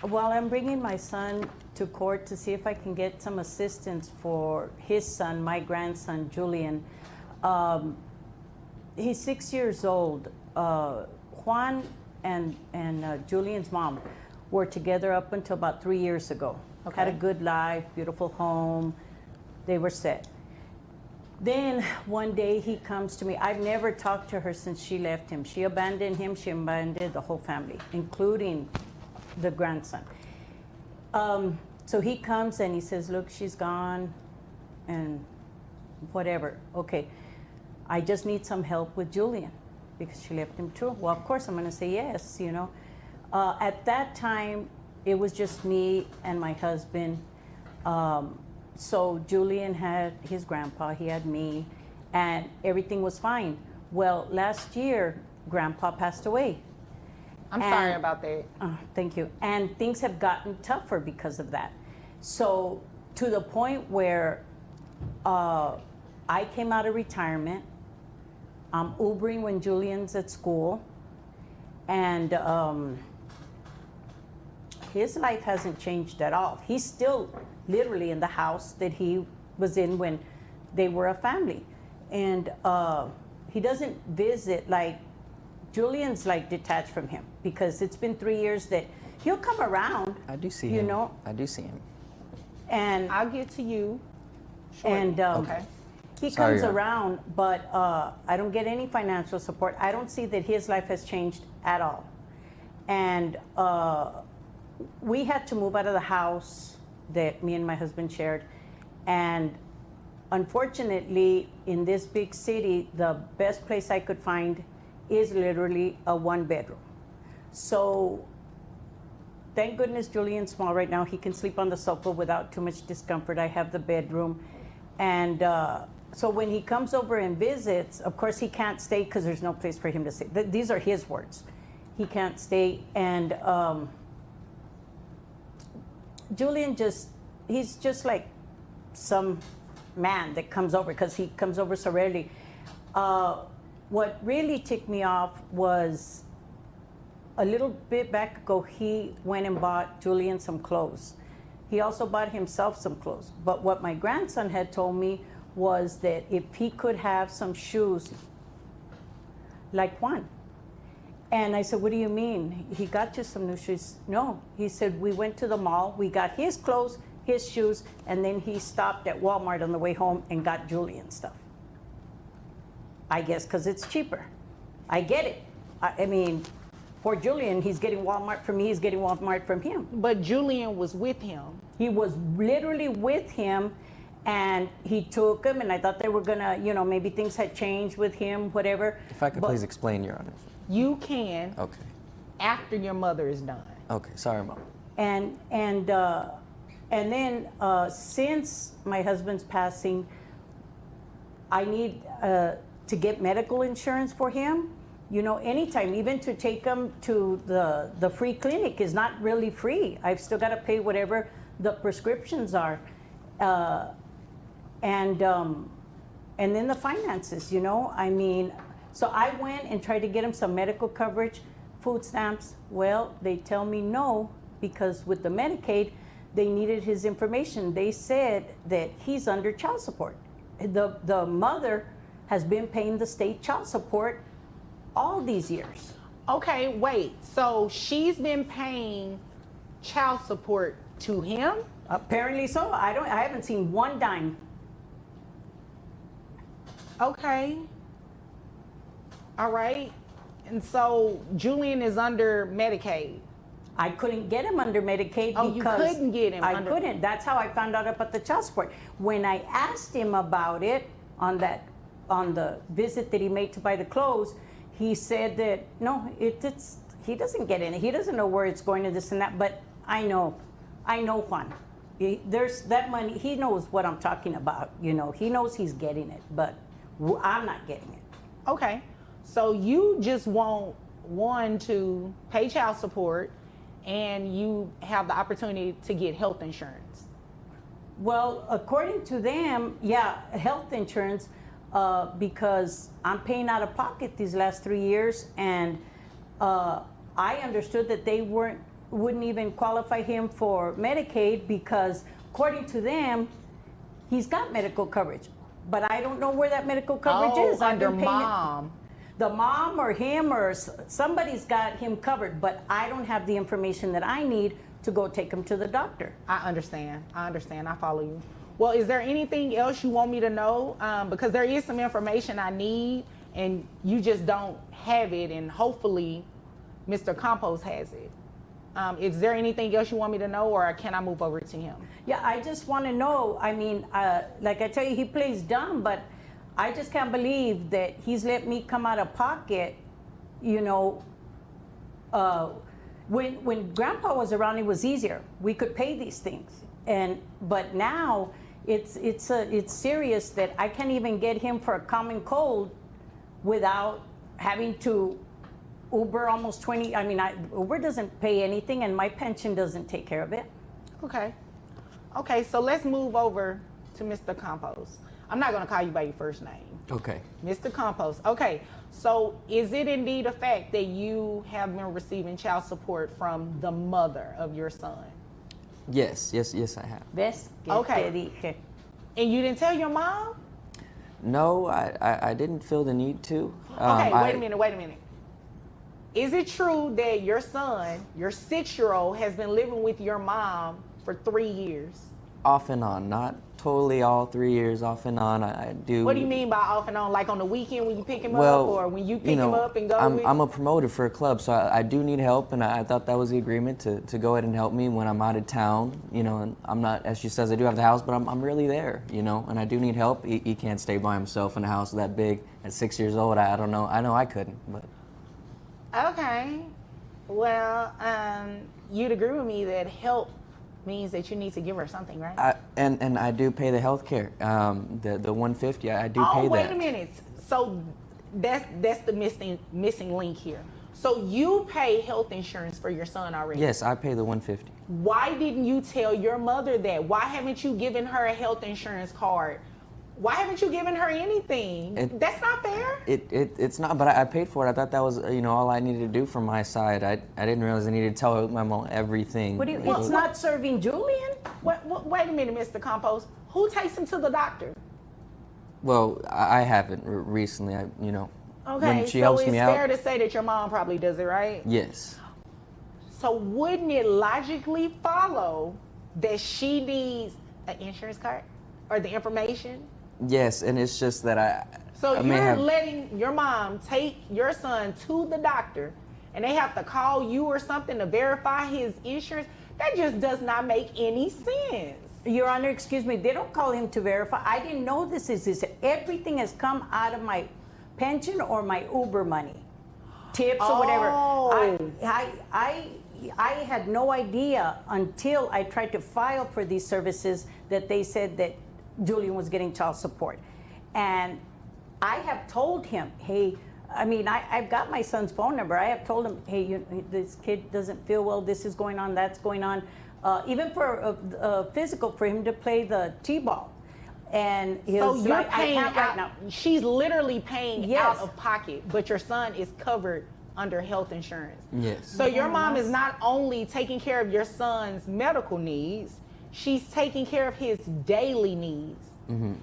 Well, I'm bringing my son to court to see if I can get some assistance for his son, my grandson, Julian. Um, he's 6 years old. Juan and Julian's mom were together up until about 3 years ago. Okay. Had a good life, beautiful home. They were set. Then one day he comes to me. I've never talked to her since she left him. She abandoned him. She abandoned the whole family, including the grandson. So he comes and he says, look, she's gone and whatever. Okay, I just need some help with Julian because she left him too. Well, of course I'm going to say yes, you know. At that time, it was just me and my husband. So Julian had his grandpa, he had me, and everything was fine. Well, last year, grandpa passed away. I'm sorry about that. Thank you. And things have gotten tougher because of that. So to the point where I came out of retirement, I'm Ubering when Julian's at school, and his life hasn't changed at all. He's still literally in the house that he was in when they were a family. And he doesn't visit, like, Julian's like detached from him because it's been 3 years that he'll come around. I do see you him. know. I do see him. And I'll get to you shortly. And okay. he Sorry, comes yeah. around, but I don't get any financial support. I don't see that his life has changed at all. And we had to move out of the house that me and my husband shared. And unfortunately, in this big city, the best place I could find is literally a one-bedroom. So thank goodness Julian's small right now. He can sleep on the sofa without too much discomfort. I have the bedroom. And so when he comes over and visits, of course he can't stay because there's no place for him to stay. These are his words. He can't stay. And Julian he's just like some man that comes over because he comes over so rarely. What really ticked me off was a little bit back ago, he went and bought Julian some clothes. He also bought himself some clothes. But what my grandson had told me was that if he could have some shoes like Juan. And I said, what do you mean? He got you some new shoes? No, he said, we went to the mall, we got his clothes, his shoes, and then he stopped at Walmart on the way home and got Julian stuff. I guess because it's cheaper. I get it. I mean, for Julian, he's getting Walmart from me, he's getting Walmart from him. But Julian was with him. He was literally with him, and he took him, and I thought they were gonna, you know, maybe things had changed with him, whatever. If I could please explain, Your Honor. You can Okay. after your mother is done. Okay, sorry, Mom. And then since my husband's passing, I need to get medical insurance for him. You know, anytime, even to take him to the free clinic is not really free. I've still got to pay whatever the prescriptions are. And then the finances, you know, I mean, so I went and tried to get him some medical coverage, food stamps. Well, they tell me no, because with the Medicaid, they needed his information. They said that he's under child support. The mother has been paying the state child support all these years. Okay, wait. So she's been paying child support to him? Apparently so. I haven't seen one dime. Okay. All right. And so Julian is under Medicaid. I couldn't get him under Medicaid Oh, because you couldn't get him I under... couldn't. That's how I found out about the child support. When I asked him about it on the visit that he made to buy the clothes, he said that no, it's he doesn't get in it. He doesn't know where it's going to this and that. But I know Juan. There's that money. He knows what I'm talking about. You know, he knows he's getting it, but I'm not getting it. Okay. So you just want one to pay child support, and you have the opportunity to get health insurance. Well, according to them, yeah, health insurance, because I'm paying out of pocket these last 3 years, and I understood that they weren't wouldn't even qualify him for Medicaid because, according to them, he's got medical coverage. But I don't know where that medical coverage is. I've Under been paying mom. the mom or him or somebody's got him covered, but I don't have the information that I need to go take him to the doctor. I understand. I follow you. Well, is there anything else you want me to know? Because there is some information I need, and you just don't have it, and hopefully Mr. Campos has it. Is there anything else you want me to know, or can I move over to him? Yeah, I just want to know. I mean, like I tell you, he plays dumb, but I just can't believe that he's let me come out of pocket, you know. When Grandpa was around, it was easier. We could pay these things, but now it's serious that I can't even get him for a common cold without having to Uber almost 20. I mean, Uber doesn't pay anything, and my pension doesn't take care of it. Okay, so let's move over to Mr. Campos. I'm not going to call you by your first name. Okay. Mr. Campos. Okay, so is it indeed a fact that you have been receiving child support from the mother of your son? Yes, I have. ¿Ves? Okay. Te dije. And you didn't tell your mom? No, I didn't feel the need to. Okay, wait a minute. Is it true that your son, your 6-year-old, has been living with your mom for 3 years? Off and on, not totally all 3 years, off and on. I do. What do you mean by off and on? Like on the weekend when you pick him Well, up, or when you pick him up and go with? I'm a promoter for a club, so I do need help, and I thought that was the agreement to go ahead and help me when I'm out of town, you know, and I'm not, as she says, I do have the house, but I'm really there, you know, and I do need help. He can't stay by himself in a house that big at 6 years old. I don't know. I know I couldn't, but. Okay. Well, you'd agree with me that help means that you need to give her something, right? And I do pay the health care, the 150. I do pay that. Oh, wait a minute. So that's the missing link here. So you pay health insurance for your son already? Yes, I pay the 150. Why didn't you tell your mother that? Why haven't you given her a health insurance card? Why haven't you given her anything? That's not fair. It's not, but I paid for it. I thought that was, all I needed to do from my side. I didn't realize I needed to tell my mom everything. What do you? It's not serving Julian. Wait a minute, Mr. Campos. Who takes him to the doctor? Well, I haven't recently. Okay, when she so helps it's me out. fair to say that your mom probably does it, right? Yes. So wouldn't it logically follow that she needs an insurance card or the information? Yes, and it's just that So I may you're have. letting your mom take your son to the doctor, and they have to call you or something to verify his insurance? That just does not make any sense. Your Honor, excuse me. They don't call him to verify. I didn't know this is this. Everything has come out of my pension or my Uber money, tips or whatever. I had no idea until I tried to file for these services that they said that Julian was getting child support. And I have told him, hey, I've got my son's phone number. I have told him, hey, this kid doesn't feel well. This is going on, that's going on. Even for physical, for him to play the T-ball. And so you're paying out, right now. She's literally paying Yes. out of pocket, but your son is covered under health insurance. Yes. So your mom is not only taking care of your son's medical needs, she's taking care of his daily needs. Mm-hmm.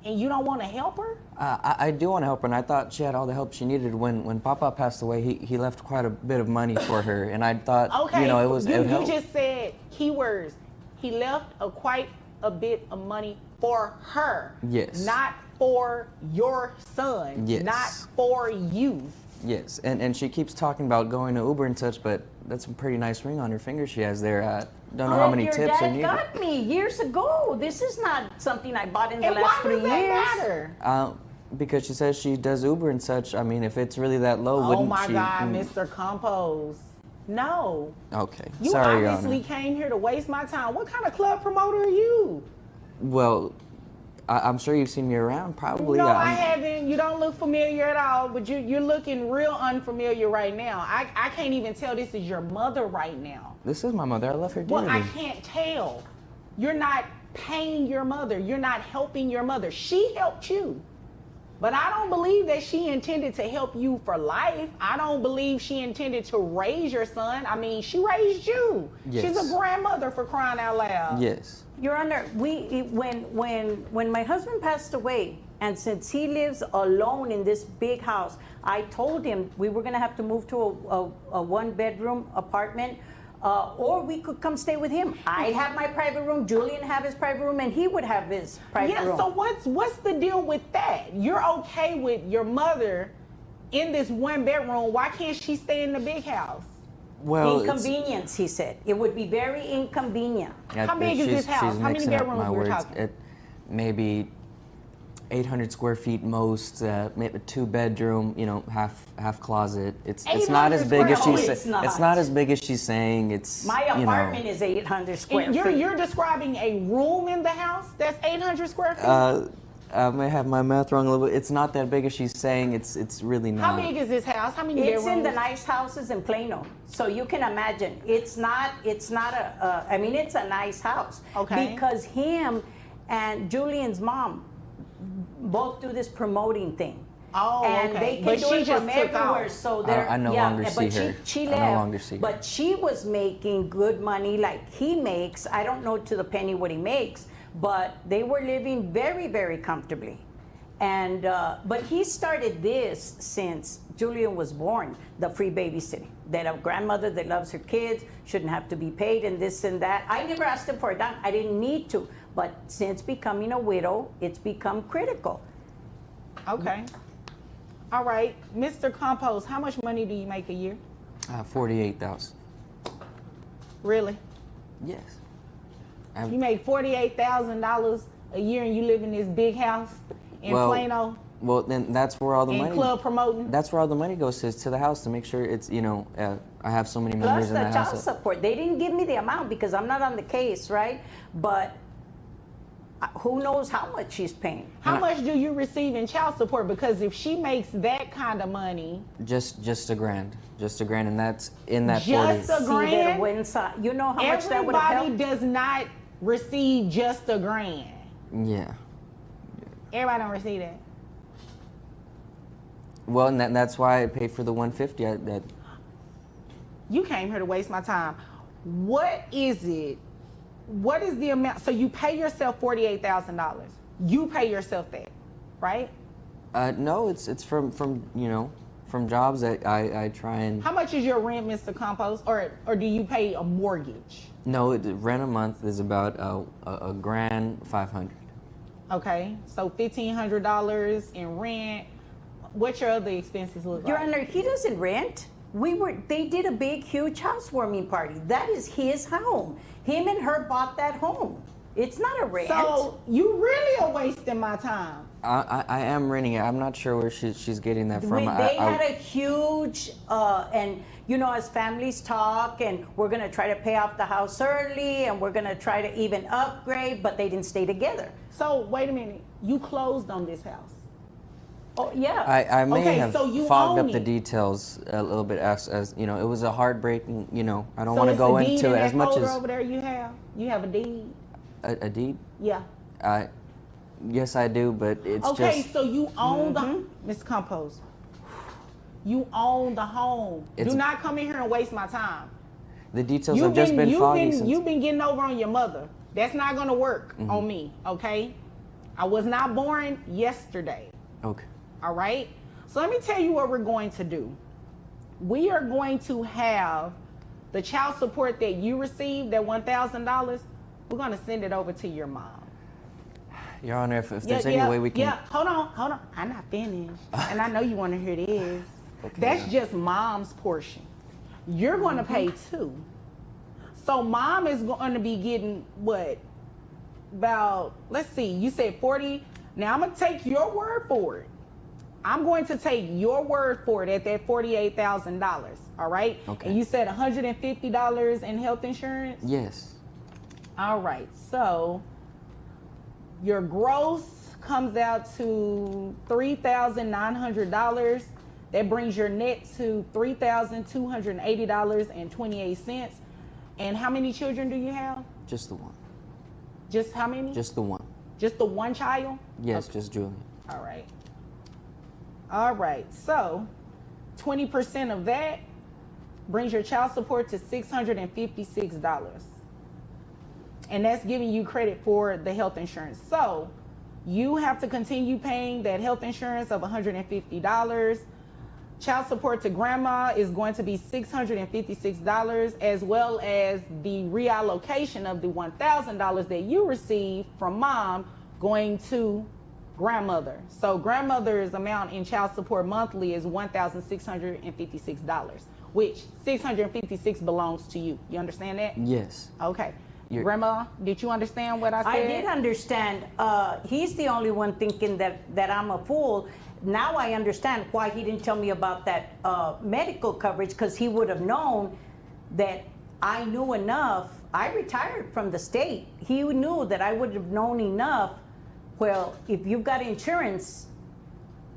And you don't want to help her? I do want to help her, and I thought she had all the help she needed. When Papa passed away, he left quite a bit of money for her, and I thought, okay, it would help. You just said keywords. He left quite a bit of money for her. Yes. Not for your son. Yes. Not for you. Yes, and she keeps talking about going to Uber and such, but that's a pretty nice ring on her finger she has there. I don't know how many tips are needed. Your dad got me years ago. This is not something I bought in the And last why 3 does that years. matter? Because she says she does Uber and such. I mean, if it's really that low, Oh wouldn't my she? God, Mr. Campos. No. Okay, You sorry, Your obviously Honor. came here to waste my time. What kind of club promoter are you? Well, I'm sure you've seen me around, probably. No, I haven't. You don't look familiar at all, but you're looking real unfamiliar right now. I can't even tell this is your mother right now. This is my mother. I love her dearly. Well, I can't tell. You're not paying your mother. You're not helping your mother. She helped you. But I don't believe that she intended to help you for life. I don't believe she intended to raise your son. I mean, she raised you. Yes. She's a grandmother, for crying out loud. Yes. Your Honor, when my husband passed away, and since he lives alone in this big house, I told him we were gonna have to move to a one-bedroom apartment, or we could come stay with him. I'd have my private room, Julian have his private room, and he would have his private room. Yeah, so what's the deal with that? You're okay with your mother in this one bedroom. Why can't she stay in the big house? Well, Inconvenience, he said. It would be very inconvenient. How big is this house? She's How many mixing up bedrooms my we're words. talking? Maybe 800 square feet most, maybe 2-bedroom, half closet. It's not as big as square she's feet. saying. It's not as big as she's saying. It's My apartment is 800 square And feet. you're describing a room in the house that's 800 square feet? I may have my math wrong a little bit. It's not that big as she's saying. It's really not. How big is this house? How many It's bedrooms? in the nice houses in Plano, so you can imagine. It's not I mean, it's a nice house. Okay. Because him and Julian's mom both do this promoting thing. Oh, And okay. they can But do she it just from took everywhere. off. So they're I no yeah, longer but see her. She I left. no longer see her. But she was making good money like he makes. I don't know to the penny what he makes, but they were living very, very comfortably. And but he started this since Julian was born, the free babysitting. That a grandmother that loves her kids shouldn't have to be paid and this and that. I never asked him for a dime. I didn't need to. But since becoming a widow, it's become critical. Okay. All right. Mr. Compost, how much money do you make a year? 48,000. Really? Yes. You make $48,000 a year and you live in this big house in Plano Well, then that's where all the and money. club promoting? That's where all the money goes to the house to make sure it's I have so many members Plus in the the child house. support. They didn't give me the amount because I'm not on the case, right? But who knows how much she's paying. How much do you receive in child support? Because if she makes that kind of money, Just $1,000, and that's in that Just 40. a See, grand? you know how much that would have everybody helped? does not receive just a grand. Yeah. Everybody don't receive that. Well, and that's why I paid for the 150. That You came here to waste my time. What is it? What is the amount? So you pay yourself $48,000. You pay yourself that, right? no, it's from jobs that I try and. How much is your rent, Mr. Compost, or do you pay a mortgage? No, rent a month is about a grand 500. Okay, so $1,500 in rent. What's your other expenses look Your like? Honor, he doesn't rent. They did a big, huge housewarming party. That is his home. Him and her bought that home. It's not a rent. So you really are wasting my time. I am renting it. I'm not sure where she's getting that from. They had a huge, and as families talk, and we're gonna try to pay off the house early, and we're gonna try to even upgrade, but they didn't stay together. So wait a minute, you closed on this house. Oh yeah. I may Okay, have so you fogged own up the it. details a little bit as it was a heartbreaking. I don't So want to it's go a deed into in it that as much folder as over there. You have a deed. a deed. Yeah. Yes, I do, but it's Okay, just so you own the Miss Compost. You own the home. It's- Do not come in here and waste my time. the details have just been foggy since. You've been getting over on your mother. That's not gonna work on me. Okay. I was not born yesterday. Okay. All right. So let me tell you what we're going to do. We are going to have the child support that you received, that $1,000. We're going to send it over to your mom. Your Honor, if there's any way we can. Yeah, hold on. I'm not finished. And I know you want to hear this. Okay. That's just mom's portion. You're going to pay too. So mom is going to be getting what? About, let's see, you said 40. Now I'm going to take your word for it. I'm going to take your word for it at that $48,000. All right? Okay. And you said $150 in health insurance? Yes. All right, so your gross comes out to $3,900. That brings your net to $3,280.28. And how many children do you have? Just the one. Just how many? Just the one. Just the one child? Yes, Okay. just Julian. All right. All right, so 20% of that brings your child support to $656. And that's giving you credit for the health insurance. So you have to continue paying that health insurance of $150. Child support to grandma is going to be $656, as well as the reallocation of the $1,000 that you receive from mom going to grandmother. So grandmother's amount in child support monthly is $1,656, which $656 belongs to you. You understand that? Yes. Okay. Grandma, did you understand what I said? I did understand. He's the only one thinking that I'm a fool. Now I understand why he didn't tell me about that medical coverage, because he would have known that I knew enough. I retired from the state. He knew that I would have known enough. Well, if you've got insurance,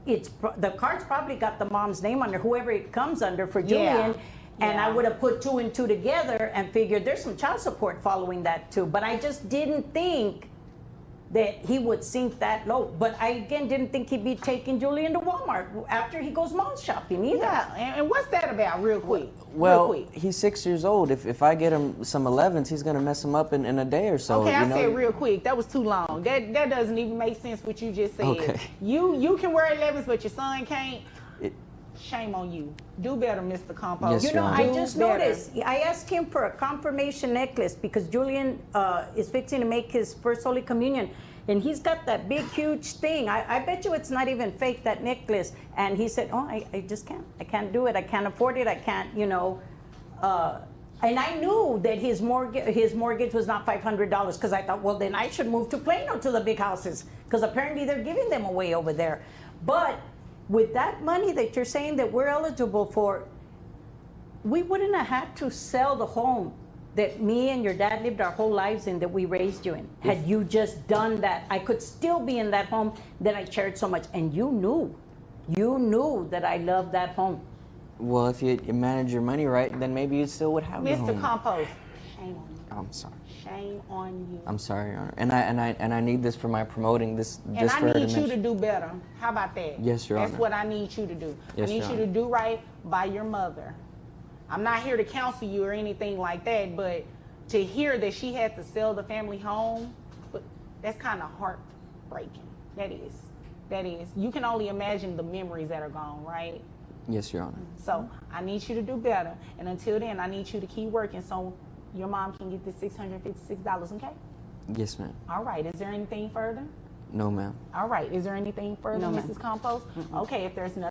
the card's probably got the mom's name under, whoever it comes under for Julian. And I would have put 2 and 2 together and figured there's some child support following that too. But I just didn't think that he would sink that low. But I, again, didn't think he'd be taking Julian to Walmart after he goes mall shopping either. Yeah, and what's that about, real quick? Well, real quick. he's 6 years old. If I get him some 11s, he's going to mess him up in a day or so. Okay, I said real quick. That was too long. That doesn't even make sense what you just said. Okay. You can wear 11s, but your son can't. Shame on you. Do better, Mr. Compost. Yes, You know, Your I Honor. just noticed, I asked him for a confirmation necklace because Julian is fixing to make his first Holy Communion. And he's got that big, huge thing. I bet you it's not even fake, that necklace. And he said, oh, I just can't. I can't do it. I can't afford it. I can't, you know. And I knew that his mortgage was not $500, because I thought, well, then I should move to Plano to the big houses, because apparently they're giving them away over there. But with that money that you're saying that we're eligible for, we wouldn't have had to sell the home that me and your dad lived our whole lives in, that we raised you in. Had you just done that, I could still be in that home that I cherished so much. And you knew that I loved that home. Well, if you manage your money right, then maybe you still would have the home. Mr. Compost, shame on you. I'm sorry. Shame on you. I'm sorry, Your Honor. And I need this for my promoting this. And just I for her to need you to mention. do better. How about that? Yes, Your Honor. That's what I need you to do. Yes, I need Your you to Honor. do right by your mother. I'm not here to counsel you or anything like that, but to hear that she had to sell the family home, but that's kind of heartbreaking. That is. You can only imagine the memories that are gone, right? Yes, Your Honor. So I need you to do better. And until then, I need you to keep working so your mom can get this $656, okay? Yes, ma'am. All right. Is there anything further? No, ma'am. All right. Is there anything further, No, ma'am. Mrs. Compost? Okay. If there's nothing.